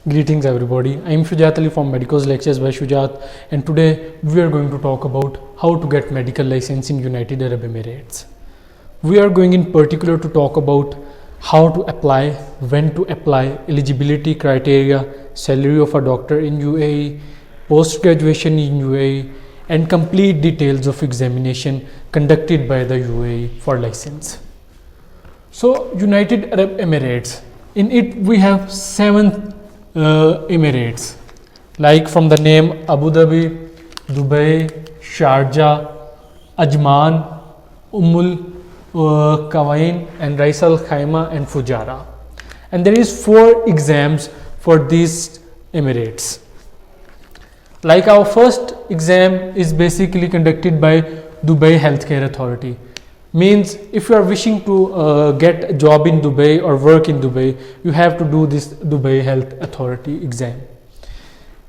Greetings everybody, I am Shujaat from Medicose Lectures by Shujaat, and today we are going to talk about how to get medical license in United Arab Emirates. We are going in particular to talk about how to apply, when to apply, eligibility criteria, salary of a doctor in UAE, post graduation in UAE, and complete details of examination conducted by the UAE for license. So United Arab Emirates, in it we have 7 Emirates, like from the name Abu Dhabi, Dubai, Sharjah, Ajman, Kawain, and Rais Al Khaimah and Fujairah. And there is 4 exams for these Emirates. Like our first exam is basically conducted by Dubai Healthcare Authority. Means if you are wishing to get a job in Dubai or work in Dubai, you have to do this Dubai Health Authority exam.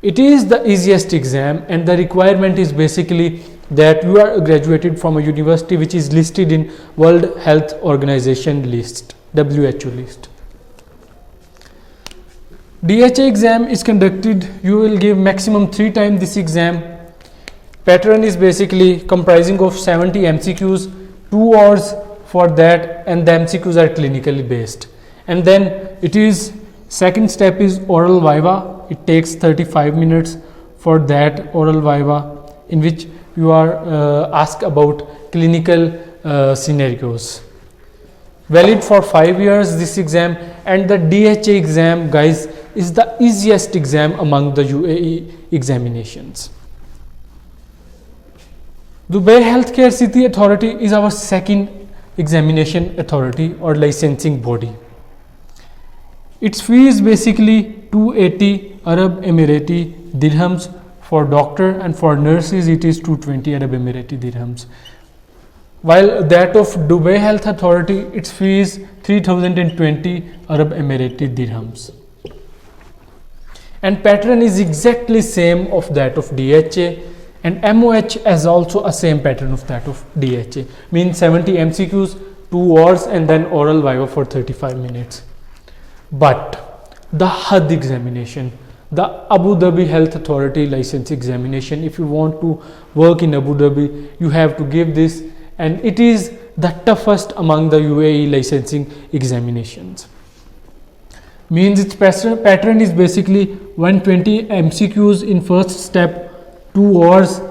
It is the easiest exam, and the requirement is basically that you are graduated from a university which is listed in World Health Organization list, WHO list. DHA exam is conducted, you will give maximum 3 times this exam. Pattern is basically comprising of 70 MCQs, 2 hours for that, and the MCQs are clinically based. And then it is, second step is oral viva. It takes 35 minutes for that oral viva, in which you are asked about clinical scenarios. Valid for 5 years this exam, and the DHA exam, guys, is the easiest exam among the UAE examinations. Dubai Healthcare City Authority is our second examination authority or licensing body. Its fee is basically 280 Arab Emirati dirhams for doctor, and for nurses it is 220 Arab Emirati dirhams. While that of Dubai Health Authority, its fee is 3020 Arab Emirati dirhams. And pattern is exactly same of that of DHA, and MOH is also a same pattern of that of DHA, means 70 MCQs, 2 hours, and then oral viva for 35 minutes. But the HAAD examination, the Abu Dhabi Health Authority license examination, if you want to work in Abu Dhabi, you have to give this, and it is the toughest among the UAE licensing examinations. Means its pattern is basically 120 MCQs in first step, 2 hours,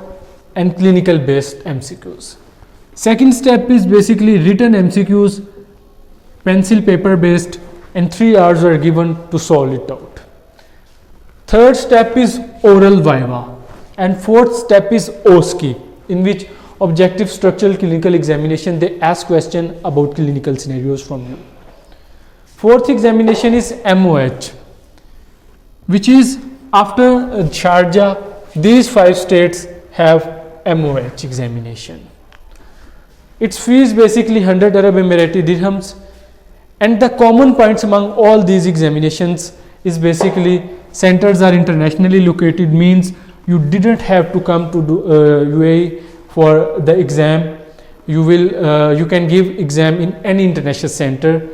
and clinical based MCQs. Second step is basically written MCQs, pencil paper based, and 3 hours are given to solve it out. Third step is oral viva, and fourth step is OSCE, in which objective structural clinical examination, they ask question about clinical scenarios from you. Fourth examination is MOH, which is after Sharjah. These 5 states have MOH examination. Its fee is basically 100 Arab Emirati dirhams, and the common points among all these examinations is basically centers are internationally located, means you didn't have to come to UAE for the exam. You can give exam in any international center,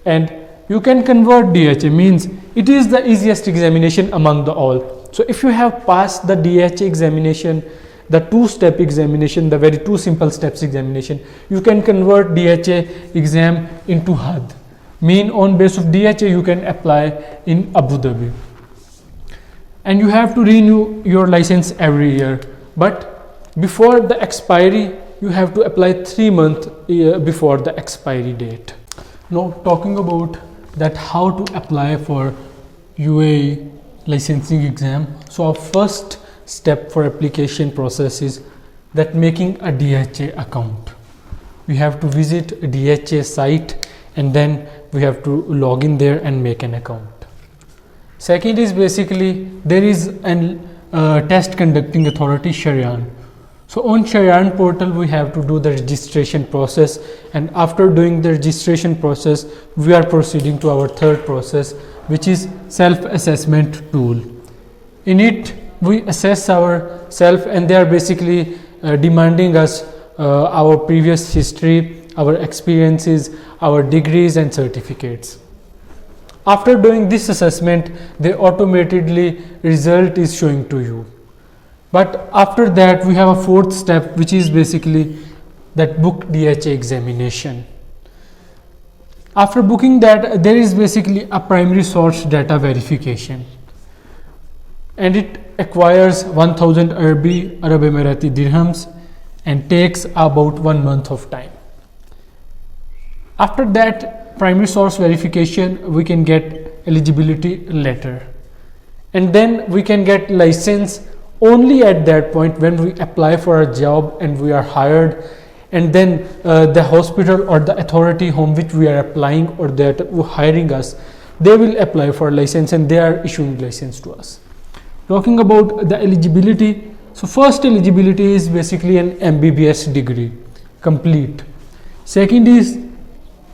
and you can convert DHA, means it is the easiest examination among the all. So if you have passed the DHA examination, the 2-step examination, the very 2 simple steps examination, you can convert DHA exam into HAAD. Mean on base of DHA you can apply in Abu Dhabi. And you have to renew your license every year. But before the expiry, you have to apply 3 months before the expiry date. Now talking about that how to apply for UAE licensing exam. So our first step for application process is that making a DHA account. We have to visit a DHA site, and then we have to log in there and make an account. Second is basically there is an test conducting authority, Sharyan. So on Sharyan portal we have to do the registration process, and after doing the registration process we are proceeding to our third process, which is self-assessment tool. In it we assess ourselves, and they are basically demanding us our previous history, our experiences, our degrees and certificates. After doing this assessment, they automatically result is showing to you. But after that, we have a fourth step, which is basically that book DHA examination. After booking that, there is basically a primary source data verification, and it acquires 1000 Arab Emirati dirhams and takes about 1 month of time. After that primary source verification, we can get eligibility letter, and then we can get license only at that point when we apply for a job and we are hired, and then the hospital or the authority whom which we are applying or that hiring us, they will apply for license and they are issuing license to us. Talking about the eligibility, so first eligibility is basically an MBBS degree complete. Second is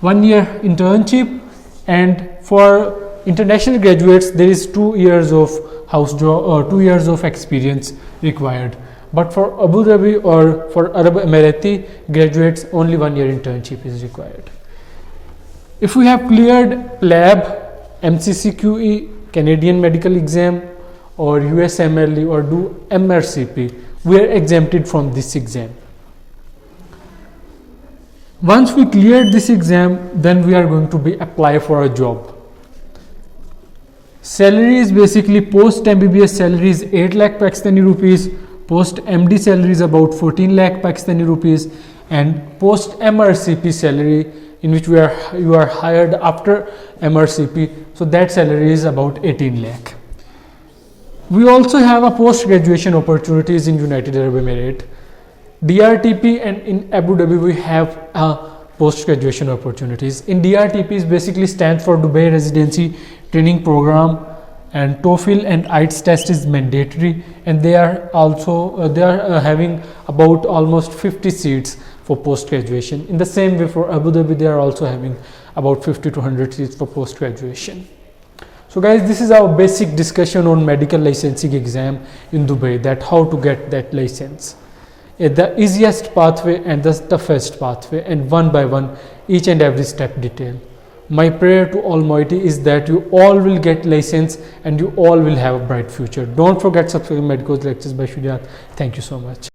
1 year internship, and for international graduates there is 2 years of house job or 2 years of experience required. But for Abu Dhabi or for Arab Emirati graduates, only 1 year internship is required. If we have cleared lab, MCCQE, Canadian medical exam, or USMLE, or do MRCP, we are exempted from this exam. Once we cleared this exam, then we are going to be apply for a job. Salary is basically post MBBS salary is 8 lakh Pakistani rupees, post MD salary is about 14 lakh Pakistani rupees, and post MRCP salary, in which you are hired after MRCP, so that salary is about 18 lakh. We also have a post graduation opportunities in United Arab Emirates, DRTP, and in Abu Dhabi we have post graduation opportunities. In DRTP is basically stands for Dubai Residency Training Program, and TOEFL and IELTS test is mandatory, and they are also having about almost 50 seats for post graduation. In the same way for Abu Dhabi, they are also having about 50 to 100 seats for post graduation. So guys, this is our basic discussion on medical licensing exam in Dubai, that how to get that license, the easiest pathway and the toughest pathway, and one by one each and every step detail. My prayer to Almighty is that you all will get license and you all will have a bright future. Don't forget subscribe Medicose lectures by Shujaat. Thank you so much.